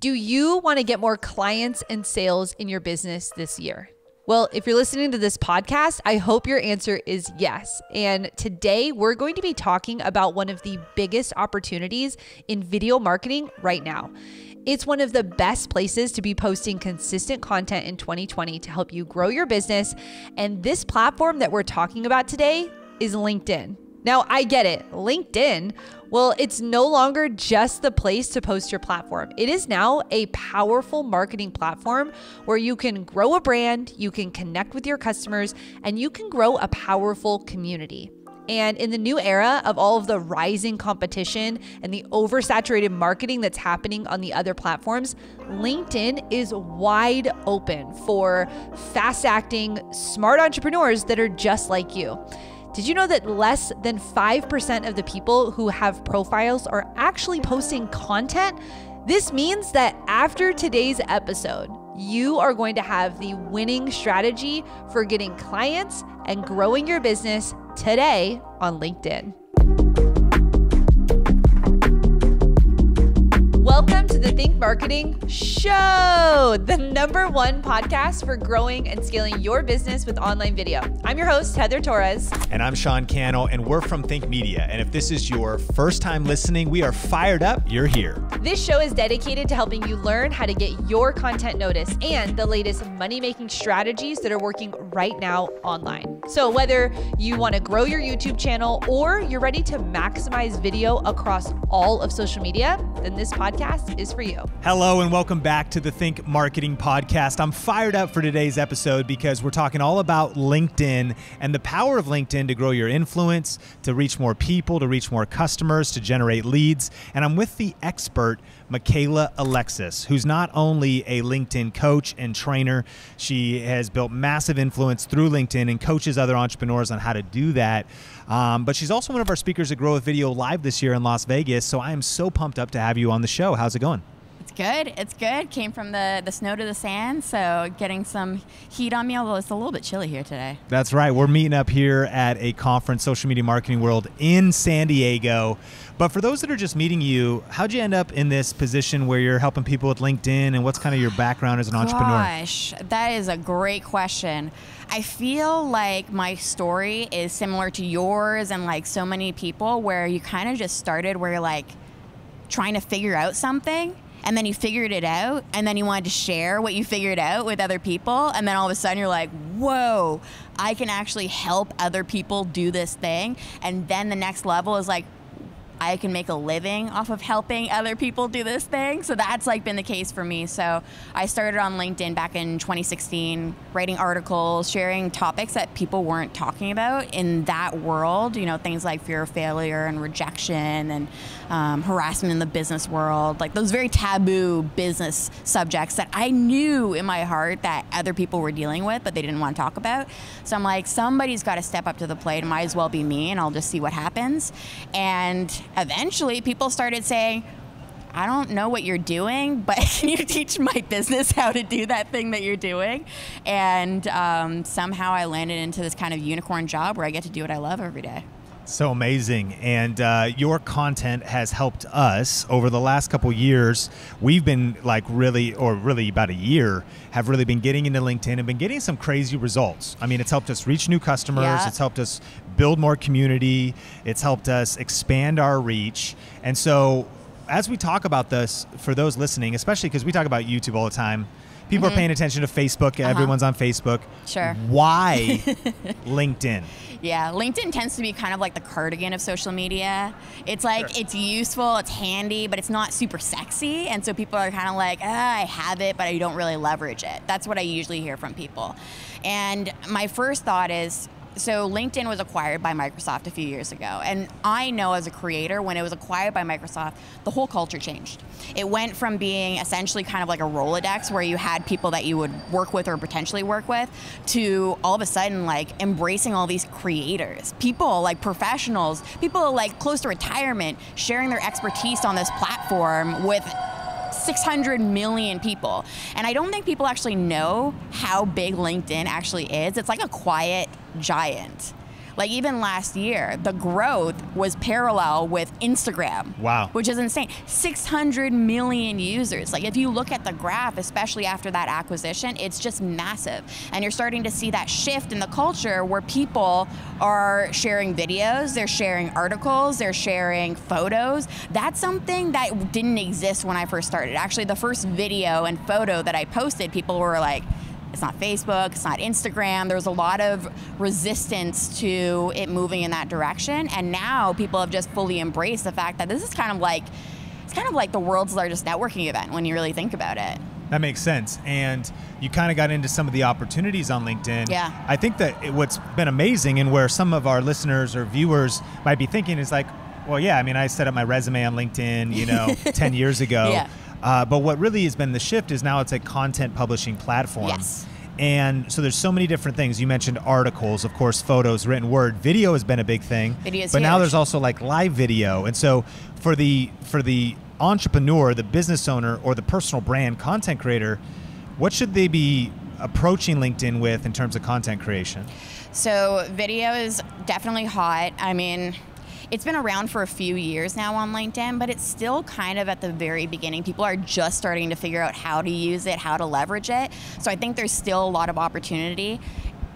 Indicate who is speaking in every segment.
Speaker 1: Do you want to get more clients and sales in your business this year? Well, if you're listening to this podcast, I hope your answer is yes. And today we're going to be talking about one of the biggest opportunities in video marketing right now. It's one of the best places to be posting consistent content in 2020 to help you grow your business. And this platform that we're talking about today is LinkedIn. Now, I get it. LinkedIn, well, it's no longer just the place to post your platform. It is now a powerful marketing platform where you can grow a brand, you can connect with your customers, and you can grow a powerful community. And in the new era of all of the rising competition and the oversaturated marketing that's happening on the other platforms, LinkedIn is wide open for fast-acting, smart entrepreneurs that are just like you. Did you know that less than 5% of the people who have profiles are actually posting content? This means that after today's episode, you are going to have the winning strategy for getting clients and growing your business today on LinkedIn. Welcome to the Think Marketing Show, the #1 podcast for growing and scaling your business with online video. I'm your host, Heather Torres.
Speaker 2: And I'm Sean Cannell, and we're from Think Media. And if this is your first time listening, we are fired up. You're here.
Speaker 1: This show is dedicated to helping you learn how to get your content noticed and the latest money-making strategies that are working right now online. So whether you want to grow your YouTube channel or you're ready to maximize video across all of social media, then this podcast is for you.
Speaker 2: Hello and welcome back to the Think Marketing Podcast. I'm fired up for today's episode because we're talking all about LinkedIn and the power of LinkedIn to grow your influence, to reach more people, to reach more customers, to generate leads. And I'm with the expert, Michaela Alexis, who's not only a LinkedIn coach and trainer, she has built massive influence through LinkedIn and coaches other entrepreneurs on how to do that. But she's also one of our speakers at Grow with Video Live this year in Las Vegas. So I am so pumped up to have you on the show. How's it going?
Speaker 3: It's good. It's good. Came from the snow to the sand, so getting some heat on me, although it's a little bit chilly here today.
Speaker 2: That's right. We're meeting up here at a conference, Social Media Marketing World in San Diego. But for those that are just meeting you, how'd you end up in this position where you're helping people with LinkedIn, and what's kind of your background as an entrepreneur?
Speaker 3: Gosh, that is a great question. I feel like my story is similar to yours and like so many people, where you kind of just started where you're like trying to figure out something, and then you figured it out, and then you wanted to share what you figured out with other people, and then all of a sudden you're like, whoa, I can actually help other people do this thing. And then the next level is like, I can make a living off of helping other people do this thing. So that's like been the case for me. So I started on LinkedIn back in 2016, writing articles, sharing topics that people weren't talking about in that world, you know, things like fear of failure and rejection and harassment in the business world, like those very taboo business subjects that I knew in my heart that other people were dealing with, but they didn't want to talk about. So I'm like, somebody's got to step up to the plate. It might as well be me, and I'll just see what happens. And eventually people started saying, I don't know what you're doing, but can you teach my business how to do that thing that you're doing? And somehow I landed into this kind of unicorn job where I get to do what I love every day.
Speaker 2: So amazing. And your content has helped us over the last couple years. We've been like really about a year, have really been getting into LinkedIn and been getting some crazy results. I mean, it's helped us reach new customers. Yeah. It's helped us build more community. It's helped us expand our reach. And so as we talk about this, for those listening, especially because we talk about YouTube all the time, people are paying attention to Facebook. Everyone's on Facebook.
Speaker 3: Sure.
Speaker 2: Why LinkedIn?
Speaker 3: Yeah, LinkedIn tends to be kind of like the cardigan of social media. It's like, It's useful, it's handy, but it's not super sexy. And so people are kind of like, I have it, but I don't really leverage it. That's what I usually hear from people. And my first thought is, so LinkedIn was acquired by Microsoft a few years ago. And I know as a creator, when it was acquired by Microsoft, the whole culture changed. It went from being essentially kind of like a Rolodex where you had people that you would work with or potentially work with, to all of a sudden like embracing all these creators, people like professionals, people like close to retirement, sharing their expertise on this platform with 600 million people. And I don't think people actually know how big LinkedIn actually is. It's like a quiet giant. Like even last year, the growth was parallel with Instagram.
Speaker 2: Wow.
Speaker 3: Which is insane. 600 million users. Like if you look at the graph, especially after that acquisition, it's just massive. And you're starting to see that shift in the culture where people are sharing videos, they're sharing articles, they're sharing photos. That's something that didn't exist when I first started. Actually, the first video and photo that I posted, people were like, it's not Facebook, it's not Instagram. There was a lot of resistance to it moving in that direction. And now people have just fully embraced the fact that this is kind of like, it's kind of like the world's largest networking event when you really think about it.
Speaker 2: That makes sense. And you kind of got into some of the opportunities on LinkedIn.
Speaker 3: Yeah.
Speaker 2: I think that what's been amazing and where some of our listeners or viewers might be thinking is like, well, yeah, I mean, I set up my resume on LinkedIn, 10 years ago.
Speaker 3: Yeah.
Speaker 2: But what really has been the shift is now it's a content publishing platform.
Speaker 3: Yes.
Speaker 2: And so there's so many different things. You mentioned articles, of course, photos, written word. Video has been a big thing.
Speaker 3: Video is
Speaker 2: But now
Speaker 3: huge.
Speaker 2: there's also like live video. And so for the entrepreneur, the business owner, or the personal brand content creator, what should they be approaching LinkedIn with in terms of content creation?
Speaker 3: So video is definitely hot. I mean, it's been around for a few years now on LinkedIn, but it's still kind of at the very beginning. People are just starting to figure out how to use it, how to leverage it. So I think there's still a lot of opportunity.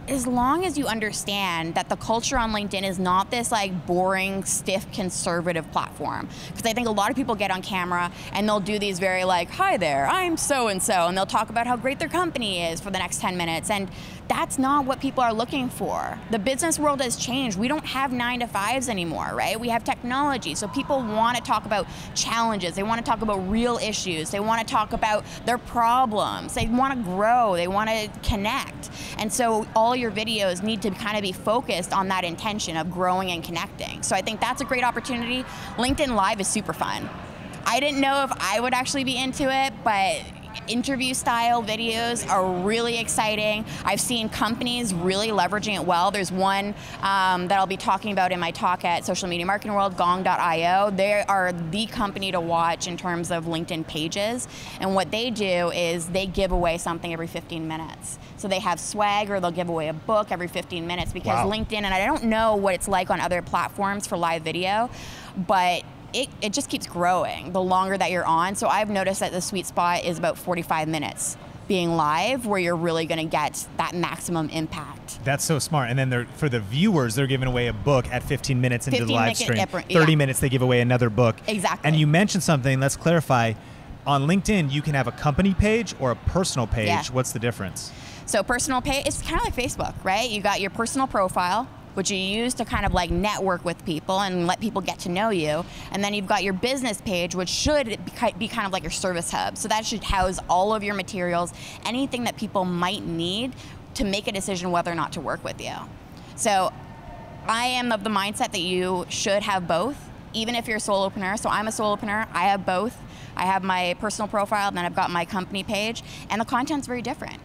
Speaker 3: As long as you understand that the culture on LinkedIn is not this like boring, stiff, conservative platform. Because I think a lot of people get on camera and they'll do these very like, hi there, I'm so-and-so, and they'll talk about how great their company is for the next 10 minutes. And that's not what people are looking for. The business world has changed. We don't have 9-to-5s anymore, right? We have technology. So people want to talk about challenges. They want to talk about real issues. They want to talk about their problems. They want to grow. They want to connect. And so all your videos need to kind of be focused on that intention of growing and connecting. So I think that's a great opportunity. LinkedIn Live is super fun. I didn't know if I would actually be into it, but interview style videos are really exciting. I've seen companies really leveraging it well. There's one that I'll be talking about in my talk at Social Media Marketing World, gong.io. They are the company to watch in terms of LinkedIn pages. And what they do is they give away something every 15 minutes. So they have swag, or they'll give away a book every 15 minutes because
Speaker 2: Wow.
Speaker 3: LinkedIn, and I don't know what it's like on other platforms for live video, but it just keeps growing the longer that you're on. So I've noticed that the sweet spot is about 45 minutes being live, where you're really going to get that maximum impact.
Speaker 2: That's so smart. And then for the viewers, they're giving away a book at 15 minutes into the
Speaker 3: 15
Speaker 2: live stream.
Speaker 3: 30
Speaker 2: 30 minutes, they give away another book.
Speaker 3: Exactly.
Speaker 2: And you mentioned something, let's clarify. On LinkedIn, you can have a company page or a personal page.
Speaker 3: Yeah.
Speaker 2: What's the difference?
Speaker 3: So personal page, it's kind of like Facebook, right? You got your personal profile, which you use to kind of like network with people and let people get to know you. And then you've got your business page, which should be kind of like your service hub. So that should house all of your materials, anything that people might need to make a decision whether or not to work with you. So I am of the mindset that you should have both, even if you're a solopreneur. So I'm a solopreneur, I have both. I have my personal profile, and then I've got my company page, and the content's very different.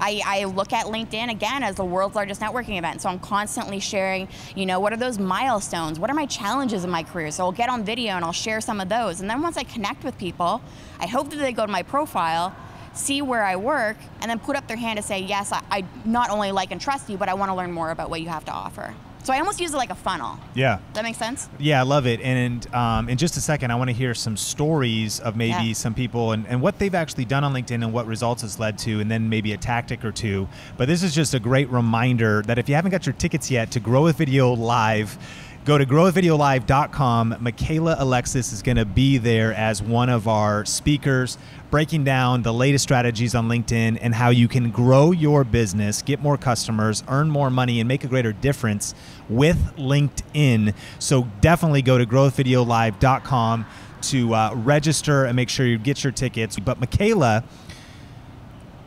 Speaker 3: I look at LinkedIn, again, as the world's largest networking event. So I'm constantly sharing, what are those milestones? What are my challenges in my career? So I'll get on video and I'll share some of those. And then once I connect with people, I hope that they go to my profile, see where I work, and then put up their hand to say, yes, I not only like and trust you, but I want to learn more about what you have to offer. So I almost use it like a funnel.
Speaker 2: Yeah.
Speaker 3: Does that make sense?
Speaker 2: Yeah, I love it. And in just a second, I want to hear some stories of maybe some people and what they've actually done on LinkedIn and what results it's led to, and then maybe a tactic or two. But this is just a great reminder that if you haven't got your tickets yet to Grow with Video Live, go to growwithvideolive.com. Michaela Alexis is going to be there as one of our speakers, breaking down the latest strategies on LinkedIn and how you can grow your business, get more customers, earn more money, and make a greater difference with LinkedIn. So definitely go to growwithvideolive.com to register and make sure you get your tickets. But Michaela,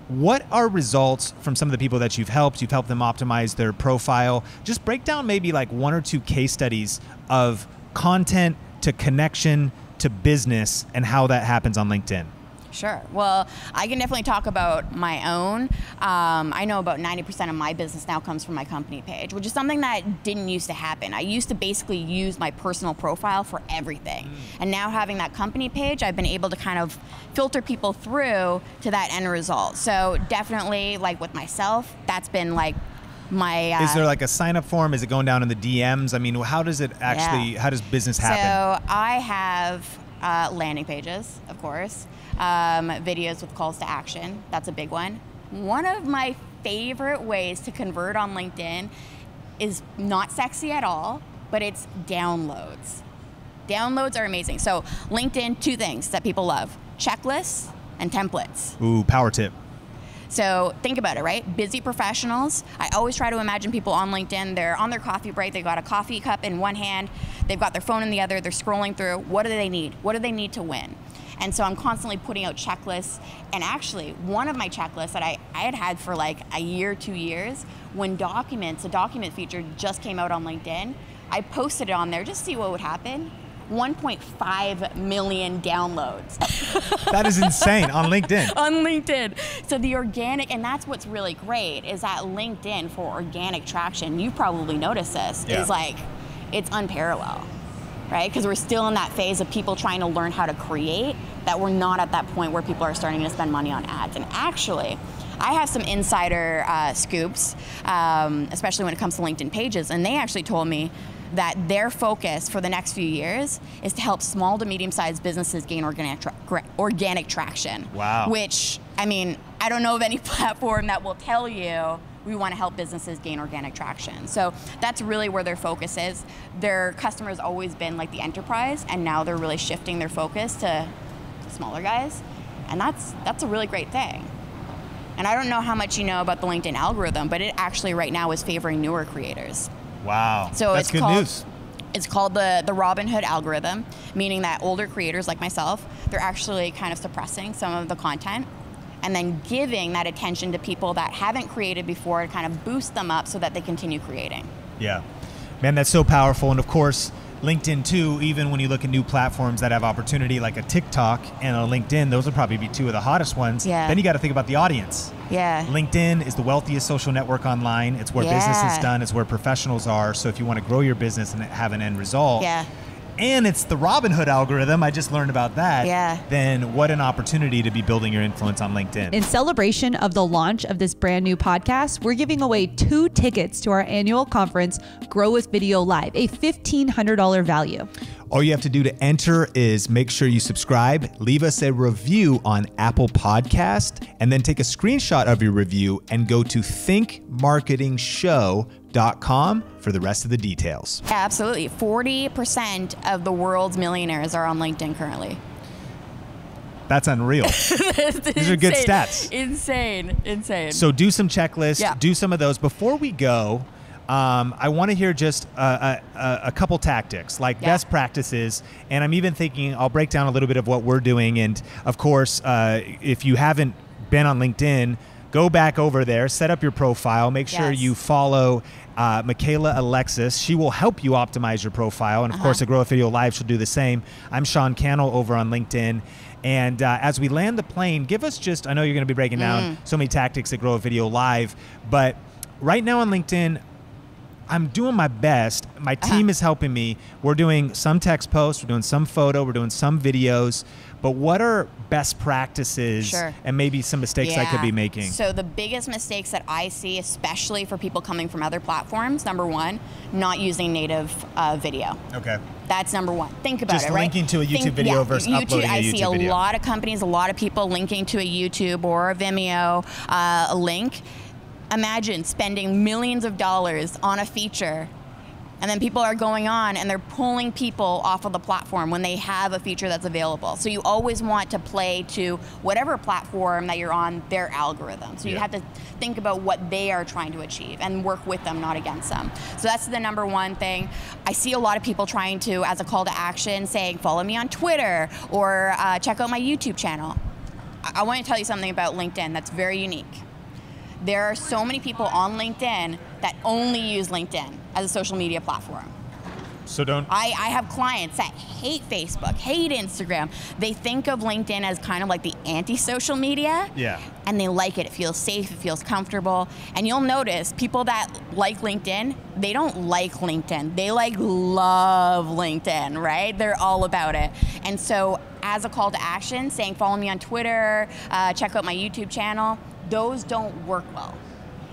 Speaker 2: what are results from some of the people that you've helped? You've helped them optimize their profile. Just break down maybe like one or two case studies of content to connection to business and how that happens on LinkedIn.
Speaker 3: Sure. Well, I can definitely talk about my own. I know about 90% of my business now comes from my company page, which is something that didn't used to happen. I used to basically use my personal profile for everything. And now having that company page, I've been able to kind of filter people through to that end result. So definitely, like with myself, that's been like
Speaker 2: Is there like a sign up form? Is it going down in the DMs? I mean, how does it actually, how does business happen?
Speaker 3: So I have landing pages, of course, videos with calls to action. That's a big one. One of my favorite ways to convert on LinkedIn is not sexy at all, but it's downloads. Downloads are amazing. So LinkedIn, two things that people love: checklists and templates.
Speaker 2: Ooh, power tip.
Speaker 3: So think about it, right? Busy professionals. I always try to imagine people on LinkedIn. They're on their coffee break. They've got a coffee cup in one hand. They've got their phone in the other. They're scrolling through. What do they need? What do they need to win? And so I'm constantly putting out checklists. And actually, one of my checklists that I had for like a year, 2 years, when a document feature just came out on LinkedIn, I posted it on there just to see what would happen. 1.5 million downloads.
Speaker 2: That is insane on LinkedIn.
Speaker 3: On LinkedIn. So the organic, and that's what's really great, is that LinkedIn for organic traction, you probably noticed this, is like, it's unparalleled, right? Because we're still in that phase of people trying to learn how to create, that we're not at that point where people are starting to spend money on ads. And actually, I have some insider scoops, especially when it comes to LinkedIn pages, and they actually told me that their focus for the next few years is to help small to medium-sized businesses gain organic traction.
Speaker 2: Wow.
Speaker 3: Which, I mean, I don't know of any platform that will tell you we want to help businesses gain organic traction. So that's really where their focus is. Their customer's always been like the enterprise, and now they're really shifting their focus to smaller guys, and that's a really great thing. And I don't know how much you know about the LinkedIn algorithm, but it actually right now is favoring newer creators.
Speaker 2: Wow,
Speaker 3: so
Speaker 2: that's good news.
Speaker 3: It's called the Robin Hood algorithm, meaning that older creators like myself, they're actually kind of suppressing some of the content and then giving that attention to people that haven't created before to kind of boost them up so that they continue creating.
Speaker 2: Yeah, man, that's so powerful. And of course, LinkedIn too, even when you look at new platforms that have opportunity like a TikTok and a LinkedIn, those will probably be two of the hottest ones.
Speaker 3: Yeah.
Speaker 2: Then you got to think about the audience.
Speaker 3: Yeah.
Speaker 2: LinkedIn is the wealthiest social network online. It's where business is done. It's where professionals are. So if you want to grow your business and have an end result, and it's the Robin Hood algorithm, I just learned about that, then what an opportunity to be building your influence on LinkedIn.
Speaker 1: In celebration of the launch of this brand new podcast, we're giving away 2 tickets to our annual conference, Grow with Video Live, a $1,500 value.
Speaker 2: All you have to do to enter is make sure you subscribe, leave us a review on Apple Podcast, and then take a screenshot of your review and go to thinkmarketingshow.com for the rest of the details.
Speaker 3: Yeah, absolutely. 40% of the world's millionaires are on LinkedIn currently.
Speaker 2: That's unreal. These are good stats.
Speaker 3: Insane.
Speaker 2: So do some checklists, do some of those. Before we go, I want to hear just a couple tactics, like best practices. And I'm even thinking I'll break down a little bit of what we're doing. And of course, if you haven't been on LinkedIn, go back over there, set up your profile, make sure you follow Michaela Alexis. She will help you optimize your profile. And of course, at Grow with Video Live, she'll do the same. I'm Sean Cannell over on LinkedIn. And as we land the plane, give us just, I know you're going to be breaking down so many tactics at Grow with Video Live, but right now on LinkedIn, I'm doing my best. My team is helping me. We're doing some text posts, we're doing some photo, we're doing some videos, but what are best practices and maybe some mistakes I could be making?
Speaker 3: So the biggest mistakes that I see, especially for people coming from other platforms, number one, not using native video.
Speaker 2: Okay.
Speaker 3: That's number one. Think about
Speaker 2: just
Speaker 3: it, right?
Speaker 2: linking to a YouTube video versus uploading a YouTube video.
Speaker 3: I see a lot of companies, a lot of people linking to a YouTube or a Vimeo link. Imagine spending millions of dollars on a feature, and then people are going on and they're pulling people off of the platform when they have a feature that's available. So you always want to play to whatever platform that you're on, their algorithm. So you have to think about what they are trying to achieve and work with them, not against them. So that's the number one thing. I see a lot of people trying to, as a call to action, saying, follow me on Twitter or check out my YouTube channel. I want to tell you something about LinkedIn that's very unique. There are so many people on LinkedIn that only use LinkedIn as a social media platform.
Speaker 2: So don't...
Speaker 3: I have clients that hate Facebook, hate Instagram. They think of LinkedIn as kind of like the anti-social media.
Speaker 2: Yeah.
Speaker 3: And they like it. It feels safe. It feels comfortable. And you'll notice people that like LinkedIn, they don't like LinkedIn. They love LinkedIn, right? They're all about it. And so as a call to action, saying follow me on Twitter, check out my YouTube channel, those don't work well.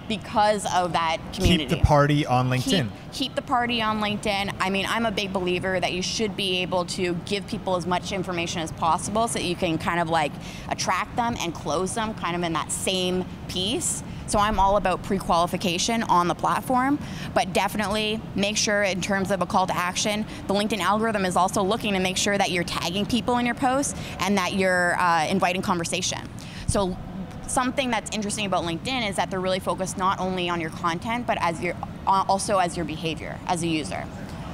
Speaker 3: because of that community.
Speaker 2: Keep the party on LinkedIn.
Speaker 3: Keep the party on LinkedIn. I mean, I'm a big believer that you should be able to give people as much information as possible so that you can kind of like attract them and close them kind of in that same piece. So I'm all about pre-qualification on the platform, but definitely make sure in terms of a call to action, the LinkedIn algorithm is also looking to make sure that you're tagging people in your posts and that you're inviting conversation. So something that's interesting about LinkedIn is that they're really focused not only on your content, but also as your behavior as a user.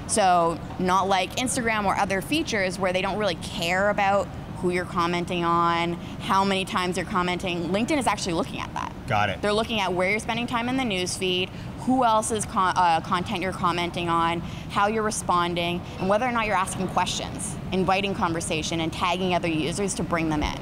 Speaker 3: So not like Instagram or other features where they don't really care about who you're commenting on, how many times you're commenting. LinkedIn is actually looking at that.
Speaker 2: Got it.
Speaker 3: They're looking at where you're spending time in the newsfeed, who else's content you're commenting on, how you're responding, and whether or not you're asking questions, inviting conversation, and tagging other users to bring them in.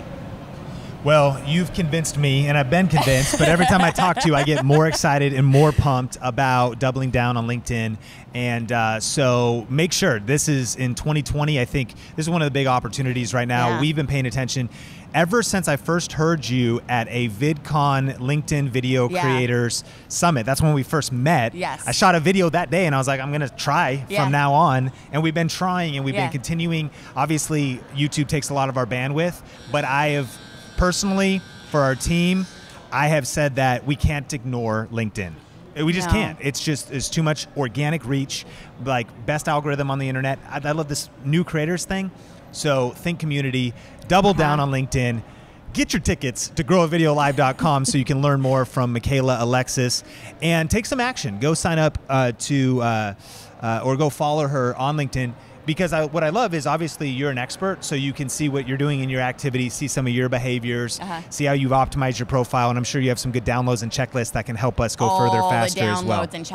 Speaker 2: Well, you've convinced me, and I've been convinced, but every time I talk to you, I get more excited and more pumped about doubling down on LinkedIn. And so make sure this is in 2020. I think this is one of the big opportunities right now.
Speaker 3: Yeah.
Speaker 2: We've been paying attention ever since I first heard you at a VidCon LinkedIn Video Creators Summit. That's when we first met.
Speaker 3: Yes.
Speaker 2: I shot a video that day, and I was like, I'm going to try from now on. And we've been trying, and we've been continuing. Obviously, YouTube takes a lot of our bandwidth, but I have personally, for our team, I have said that we can't ignore LinkedIn. We just can't. It's too much organic reach, like best algorithm on the internet. I love this new creators thing. So think community, double down on LinkedIn, get your tickets to growavideolive.com so you can learn more from Michaela Alexis and take some action. Go sign up or go follow her on LinkedIn. Because what I love is obviously you're an expert, so you can see what you're doing in your activities, see some of your behaviors, see how you've optimized your profile, and I'm sure you have some good downloads and checklists that can help us go further faster as well.
Speaker 3: All the downloads and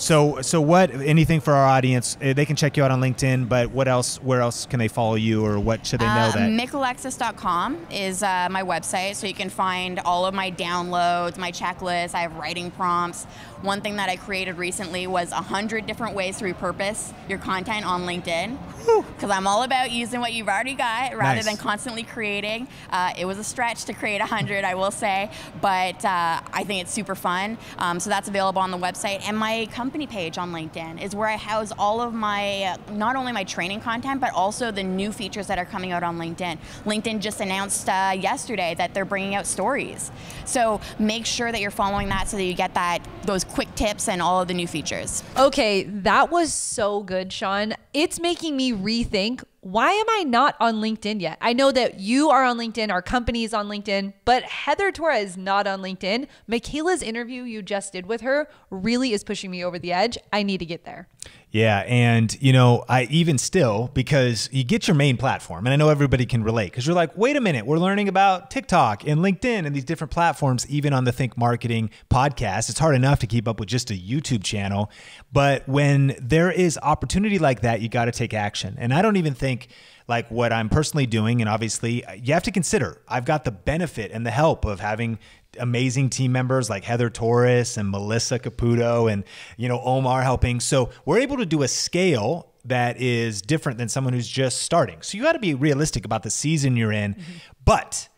Speaker 3: checklists.
Speaker 2: So anything for our audience, they can check you out on LinkedIn, but where else can they follow you, or what should they know that?
Speaker 3: MichaelaAlexis.com is my website, so you can find all of my downloads, my checklists. I have writing prompts. One thing that I created recently was 100 different ways to repurpose your content on LinkedIn. Because I'm all about using what you've already got rather than constantly creating. It was a stretch to create 100, I will say, but I think it's super fun. So that's available on the website. And my company page on LinkedIn is where I house all of my, not only my training content, but also the new features that are coming out on LinkedIn. LinkedIn just announced yesterday that they're bringing out stories. So make sure that you're following that so that you get those quick tips and all of the new features.
Speaker 1: Okay, that was so good, Sean. It's making me rethink, why am I not on LinkedIn yet? I know that you are on LinkedIn, our company is on LinkedIn, but Heather Torres is not on LinkedIn. Michaela's interview you just did with her really is pushing me over the edge. I need to get there.
Speaker 2: Yeah. And, I even still, because you get your main platform, and I know everybody can relate, because you're like, wait a minute, we're learning about TikTok and LinkedIn and these different platforms, even on the Think Marketing podcast. It's hard enough to keep up with just a YouTube channel. But when there is opportunity like that, you got to take action. And I don't even think like what I'm personally doing. And obviously you have to consider, I've got the benefit and the help of having amazing team members like Heather Torres and Melissa Caputo and, Omar helping. So we're able to do a scale that is different than someone who's just starting. So you got to be realistic about the season you're in, but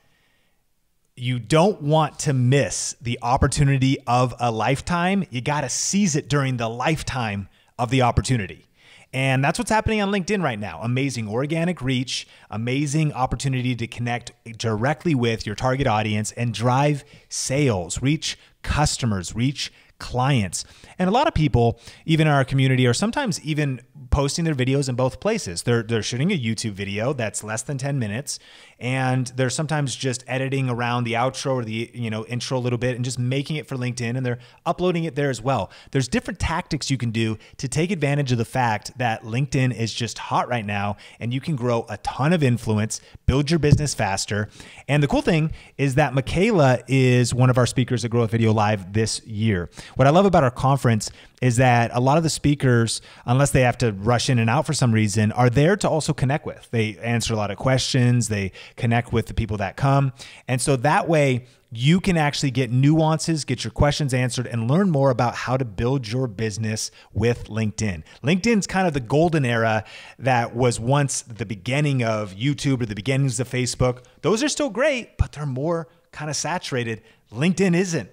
Speaker 2: you don't want to miss the opportunity of a lifetime. You got to seize it during the lifetime of the opportunity. And that's what's happening on LinkedIn right now. Amazing organic reach, amazing opportunity to connect directly with your target audience and drive sales, reach customers, reach clients. And a lot of people, even in our community, are sometimes even posting their videos in both places. They're shooting a YouTube video that's less than 10 minutes, and they're sometimes just editing around the outro or the intro a little bit and just making it for LinkedIn, and they're uploading it there as well. There's different tactics you can do to take advantage of the fact that LinkedIn is just hot right now, and you can grow a ton of influence, build your business faster. And the cool thing is that Michaela is one of our speakers at Grow with Video Live this year. What I love about our conference is that a lot of the speakers, unless they have to rush in and out for some reason, are there to also connect with. They answer a lot of questions. They connect with the people that come. And so that way you can actually get nuances, get your questions answered, and learn more about how to build your business with LinkedIn. LinkedIn's kind of the golden era that was once the beginning of YouTube or the beginnings of Facebook. Those are still great, but they're more kind of saturated. LinkedIn isn't.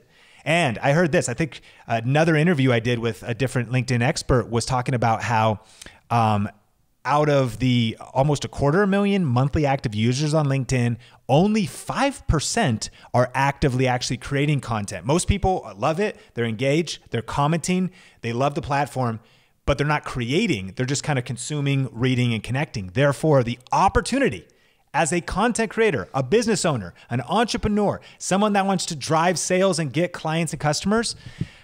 Speaker 2: And I heard this. I think another interview I did with a different LinkedIn expert was talking about how out of the almost 250,000 monthly active users on LinkedIn, only 5% are actively actually creating content. Most people love it. They're engaged. They're commenting. They love the platform, but they're not creating. They're just kind of consuming, reading, and connecting. Therefore, the opportunity as a content creator, a business owner, an entrepreneur, someone that wants to drive sales and get clients and customers,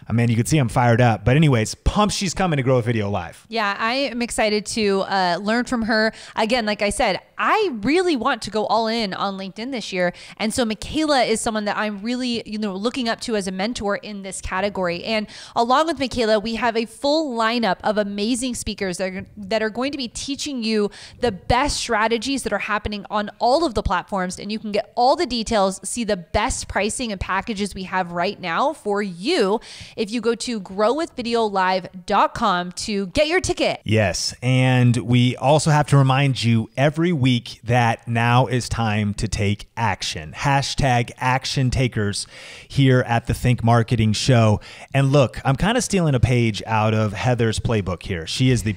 Speaker 2: I mean, you can see I'm fired up. But anyways, pumped she's coming to Grow a Video Live.
Speaker 1: Yeah, I am excited to learn from her. Again, like I said, I really want to go all in on LinkedIn this year. And so Michaela is someone that I'm really, looking up to as a mentor in this category. And along with Michaela, we have a full lineup of amazing speakers that are going to be teaching you the best strategies that are happening on all of the platforms. And you can get all the details, see the best pricing and packages we have right now for you if you go to growwithvideolive.com to get your ticket.
Speaker 2: Yes. And we also have to remind you every week that now is time to take action. Hashtag action takers here at the Think Marketing Show. And look, I'm kind of stealing a page out of Heather's playbook here. She is the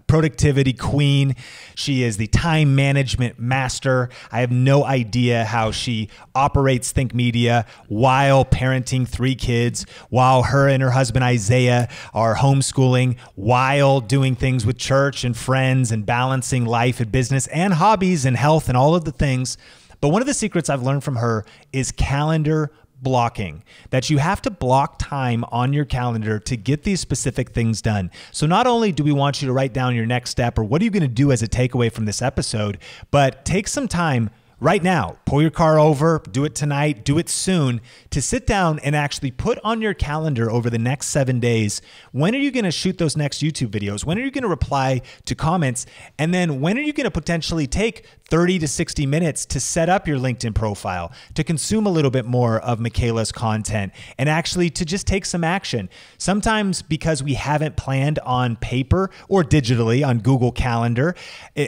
Speaker 2: productivity queen. She is the time management master. I have no idea how she operates Think Media while parenting 3 kids, while her and her husband Isaiah are homeschooling, while doing things with church and friends and balancing life and business and hobbies and health and all of the things. But one of the secrets I've learned from her is calendar blocking, that you have to block time on your calendar to get these specific things done. So not only do we want you to write down your next step or what are you going to do as a takeaway from this episode, but take some time right now, pull your car over, do it tonight, do it soon, to sit down and actually put on your calendar over the next 7 days, when are you going to shoot those next YouTube videos? When are you going to reply to comments? And then when are you going to potentially take 30 to 60 minutes to set up your LinkedIn profile, to consume a little bit more of Michaela's content, and actually to just take some action? Sometimes because we haven't planned on paper or digitally on Google Calendar,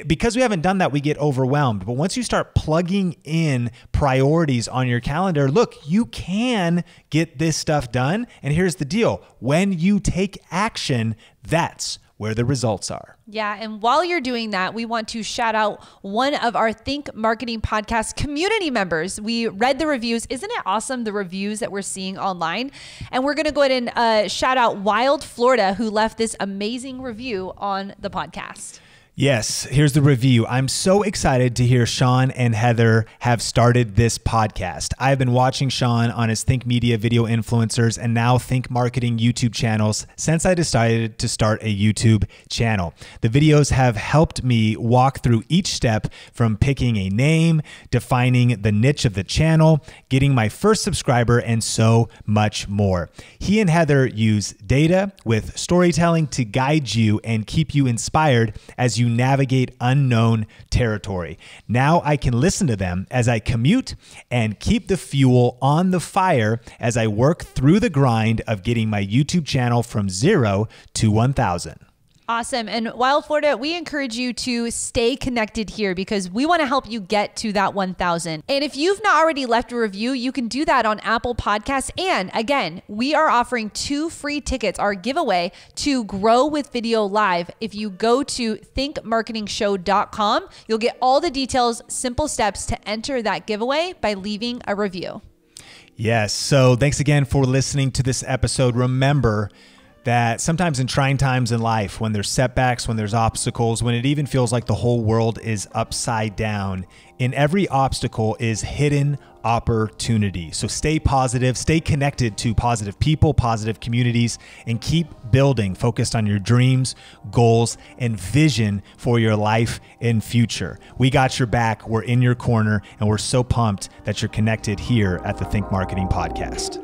Speaker 2: because we haven't done that, we get overwhelmed. But once you start plugging in priorities on your calendar, look, you can get this stuff done. And here's the deal. When you take action, that's where the results are.
Speaker 1: Yeah. And while you're doing that, we want to shout out one of our Think Marketing Podcast community members. We read the reviews. Isn't it awesome, the reviews that we're seeing online? And we're going to go ahead and shout out Wild Florida, who left this amazing review on the podcast.
Speaker 2: Yes, here's the review. I'm so excited to hear Sean and Heather have started this podcast. I've been watching Sean on his Think Media video influencers and now Think Marketing YouTube channels since I decided to start a YouTube channel. The videos have helped me walk through each step from picking a name, defining the niche of the channel, getting my first subscriber, and so much more. He and Heather use data with storytelling to guide you and keep you inspired as you navigate unknown territory. Now I can listen to them as I commute and keep the fuel on the fire as I work through the grind of getting my YouTube channel from 0 to 1,000.
Speaker 1: Awesome. And Wild Florida, we encourage you to stay connected here because we want to help you get to that 1,000. And if you've not already left a review, you can do that on Apple Podcasts. And again, we are offering 2 free tickets, our giveaway to Grow with Video Live. If you go to thinkmarketingshow.com, you'll get all the details, simple steps to enter that giveaway by leaving a review.
Speaker 2: Yes. So thanks again for listening to this episode. Remember that sometimes in trying times in life, when there's setbacks, when there's obstacles, when it even feels like the whole world is upside down, in every obstacle is hidden opportunity. So stay positive, stay connected to positive people, positive communities, and keep building, focused on your dreams, goals, and vision for your life and future. We got your back. We're in your corner, and we're so pumped that you're connected here at the Think Marketing Podcast.